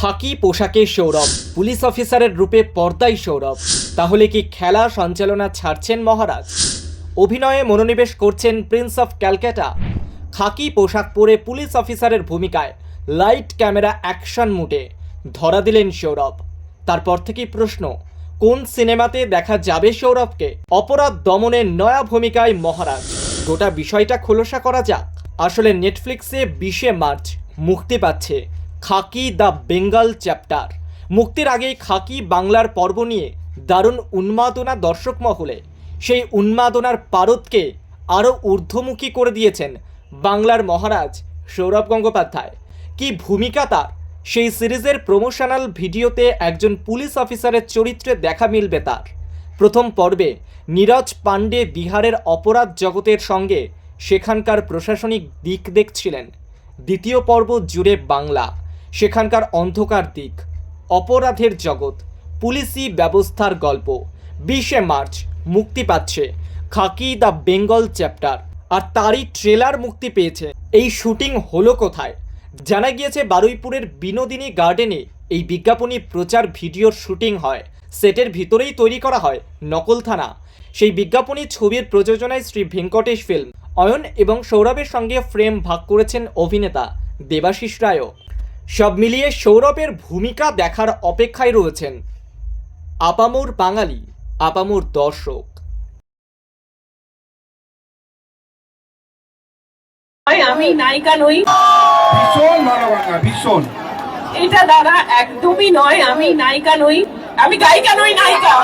খাকি পোশাকে সৌরভ, পুলিশ অফিসারের রূপে পর্দায় সৌরভ। তাহলে কি খেলা সঞ্চালনা ছাড়ছেন মহারাজ? অভিনয়ে মনোনিবেশ করছেন প্রিন্স অফ ক্যালকাটা। খাকি পোশাক পরে পুলিশ অফিসারের ভূমিকায় লাইট ক্যামেরা অ্যাকশন মুডে ধরা দিলেন সৌরভ। তারপর থেকেই প্রশ্ন, কোন সিনেমাতে দেখা যাবে সৌরভকে? অপরাধ দমনের নয়া ভূমিকায় মহারাজ। গোটা বিষয়টা খোলসা করা যাক। আসলে নেটফ্লিক্সে 20শে মার্চ মুক্তি পাচ্ছে খাকি দ্য বেঙ্গল চ্যাপ্টার। মুক্তির আগেই খাকি বাংলার পর্ব নিয়ে দারুণ উন্মাদনা দর্শক মহলে। সেই উন্মাদনার পারদকে আরও ঊর্ধ্বমুখী করে দিয়েছেন বাংলার মহারাজ সৌরভ গঙ্গোপাধ্যায়। কি ভূমিকা তার! সেই সিরিজের প্রমোশনাল ভিডিওতে একজন পুলিশ অফিসারের চরিত্রে দেখা মিলবে তার। প্রথম পর্বে নীরজ পাণ্ডে বিহারের অপরাধ জগতের সঙ্গে সেখানকার প্রশাসনিক দিক দেখছিলেন। দ্বিতীয় পর্ব জুড়ে বাংলা, সেখানকার অন্ধকার দিক, অপরাধের জগৎ, পুলিশি ব্যবস্থার গল্প। 20শে মার্চ মুক্তি পাচ্ছে খাকি দ্য বেঙ্গল চ্যাপ্টার, আর তারই ট্রেলার মুক্তি পেয়েছে। এই শুটিং হলো কোথায়? জানা গিয়েছে বারুইপুরের বিনোদিনী গার্ডেনে এই বিজ্ঞাপনী প্রচার ভিডিওর শুটিং হয়। সেটের ভিতরেই তৈরি করা হয় নকলথানা। সেই বিজ্ঞাপনী ছবির প্রযোজনায় শ্রী ভেঙ্কটেশ ফিল্ম। অয়ন এবং সৌরভের সঙ্গে ফ্রেম ভাগ করেছেন অভিনেতা দেবাশিস রায়ও। সব মিলিয়ে সৌরভের ভূমিকা দেখার অপেক্ষায় রয়েছেন আপামর বাঙালি, আপামর দর্শক। আমি নায়িকা নই। ভীষণ ভালো বাংলা, ভীষণ। এটা দাদা একদমই নয়, আমি নায়িকা নই, আমি গায়িকা নই, নায়িকা।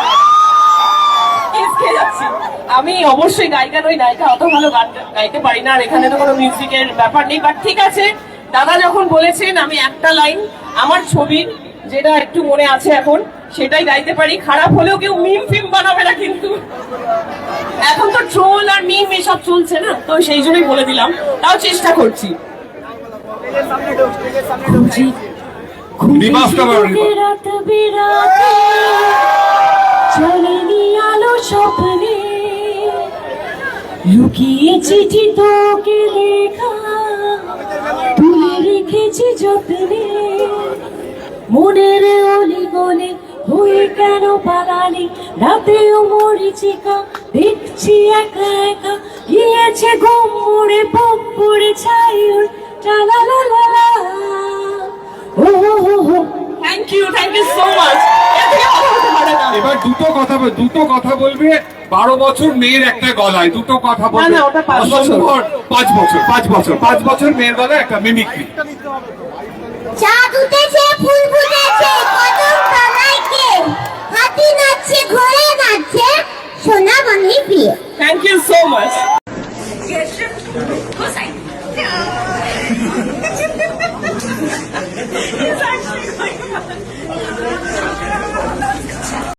আমি অবশ্যই গায়িকা নই, নায়িকা। অত ভালো গান গাইতে পারি না, আর এখানে তো কোনো মিউজিকের ব্যাপার নেই। বাট ঠিক আছে, দাদা যখন বলেছেন আমি একটা লাইন আমার ছবির, যেটা একটু মনে আছে এখন, সেটাই গাইতে পারি। খারাপ হলেও কেউ মিম ফিম বানাবে না কিন্তু। এখন তো ট্রোল আর মিম এসব চলছে না, তো সেই জন্যই বলে দিলাম। তাও চেষ্টা করছি। স্বপ্নে লুকিয়ে চিঠি তোকে লেখা তুলে রেখেছি যত্নে, মনের অলি গলে হয়ে কেন পালালি, রাতেও মরিচিকা দেখছি একা একা, গিয়েছে ঘুম মুড়ে বুক পুড়ে ছাই লা লা লা লা। ও হো হো, থ্যাংক ইউ সো মাচ। এবার দুটো কথা বলবে। 12 বছর মেয়ের একটা গলায় দুটো কথা বলবে। না, ওটা 5 বছর। 5 বছর মেয়ের গলায় একটা মিমিক্রি। চাঁদ উঠেছে, ফুল ফুটেছে, কদম তলায় কে, হাতি নাচছে, ঘোড়া নাচছে, সোনা বনি প্রিয়। Thank you so much. Yes,